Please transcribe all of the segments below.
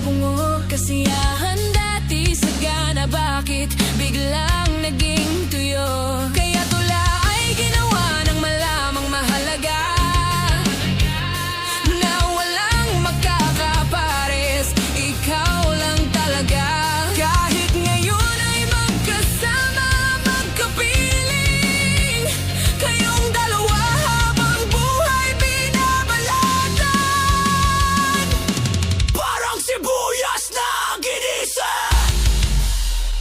bungo, kasiyahan dati sagana. Bakit biglang naging tuyo? Kaya tula ay ginawa ng malamang mahalaga, na walang magkakapares, ikaw lang talaga. Kahit ngayon ay magkasama, magkapiling, kayong dalawa habang buhay binabalatan. Parang sibuyas na ginisa,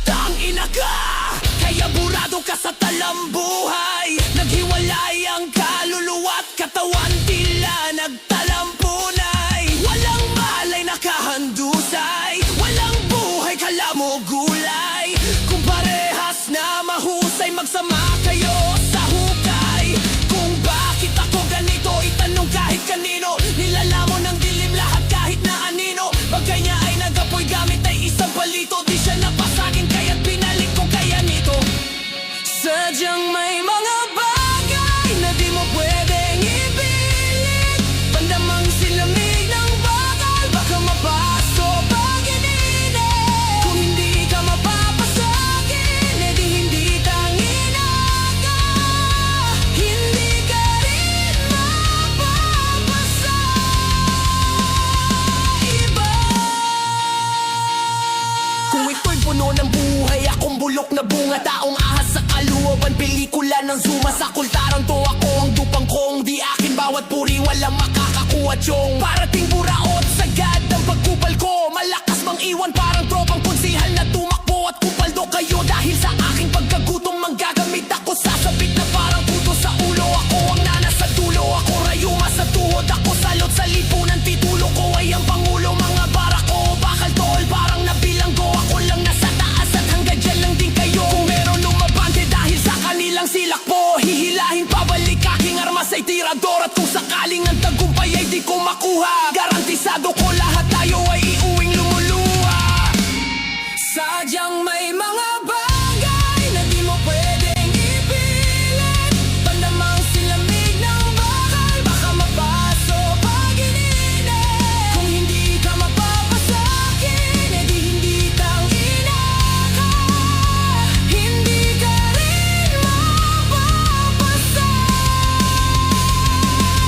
tangina ka, kaya burado ka sa talambuhay. Naghiwalay ang kaluluwa at katawan, tila nagtalampunay. Walang malay nakahandusay, walang buhay kala mo gulay. Kung parehas na mahusay, magsama kayo sa hukay. Kung bakit ako ganito, itanong kahit kanino. Nilalamon ng dilim lahat kahit na anino. Bagay niya ay nagapoy gamit ay isang palito. Di siya napasagin kaya't pinalik ko kaya nito. Sadyang may mga bagay na di mo pwedeng ipilit. Pandamang silamig ng bakal, baka mapaso pag ininit. Kung hindi ka mapapasakin, edi hindi tangina ka. Hindi ka rin mapapasa iba. Kung ito'y puno ng buhay, akong bulok na bunga, taong ahas sa kaluwaban, pelikula ng Zuma. Sa kultarang to ako ang dupang kong di akin, bawat puri walang makakakuha tiyong. Parating buraot, sagad ang pagkupal ko, malakas mang iwan parang tropang konsihal na tumakbo. At kupaldo kayo dahil sa aking pagkagutom, manggagamit ako sasabit na parang puto sa ulo. Ako ang nana sa dulo, ako rayuma sa tuhod, ako salot sa lipunan, titulo ko ay ang pangulo. Mga barako, bakal tol, parang nabilanggo, ako lang nasa taas at hanggang dyan lang din kayo. Kung meron lumabante dahil sa kanilang silak po, hihilahin pabalik aking armas ay tirador. At kung sakaling ang tagumpay ay di ko makuha, garantisado ko lahat tayo ay iuwing lumuluha. Sadyang may mga bagay na di mo pwedeng ipilit. Pandamang silamig ng bakal, baka mapaso pag ininit. Kung hindi ka mapapasakin, edi hindi tangina ka. Hindi ka rin mapapasa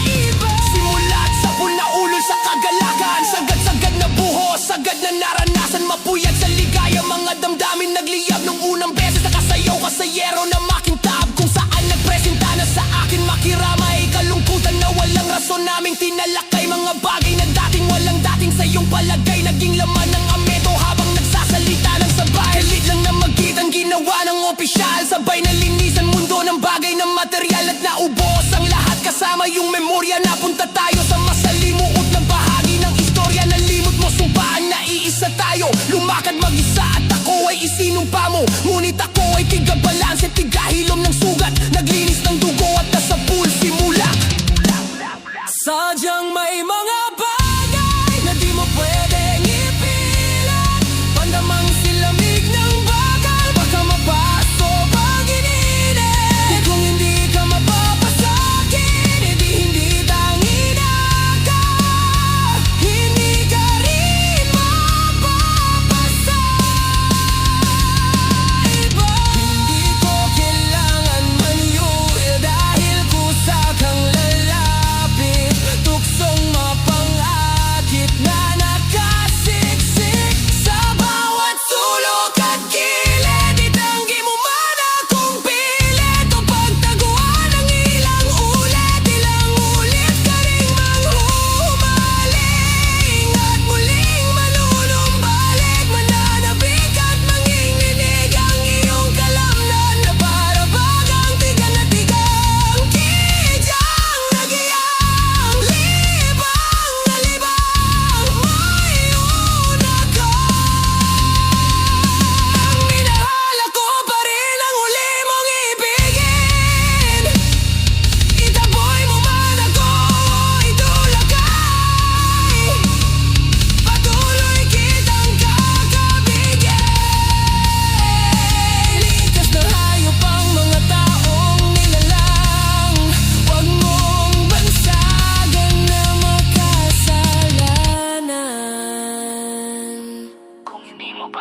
iba. Simulat sa puna ulo sa kagalakan, sagad-sagad na buhos, sagad na naranasan, mapuyat sa ligaya. Mga damdamin nagliyab nung unang beses nakasayaw ka sa yero na makintab, kung saan nagpresenta na sa akin makiramay. Kalungkutan na walang rason naming tinalakay, mga bagay na dating walang dating sa iyong palagay, naging laman ng ameto habang nagsasalita ng sabay. Kalit lang na magkitang ginawa ng opisyal, sabay na linisan mundo ng bagay na material. At naubos ang lahat kasama yung memorya. Napunta tayo sa masalimuot na bahagi ng istorya. Nalimot mo sumpaan na iisa tayo, lumakad mag-isa at ako ay isinumpa mo. Ngunit ako ay tiga balanse, tiga hilom ng sugat, naglinis ng dugo at nasa pool simula. Sadyang may mga bagay na di mo pwedeng ipilit. Pandamang silamig ng bakal, baka mapaso pag ininit. Kung hindi ka mapapasakin, edi hindi tangina ka. Hindi ka rin mapapasa iba. Hindi ko kailangan maniyuda,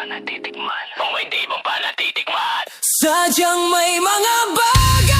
natitikman, kung hindi mo pa natitikman. Sadyang may mga bagay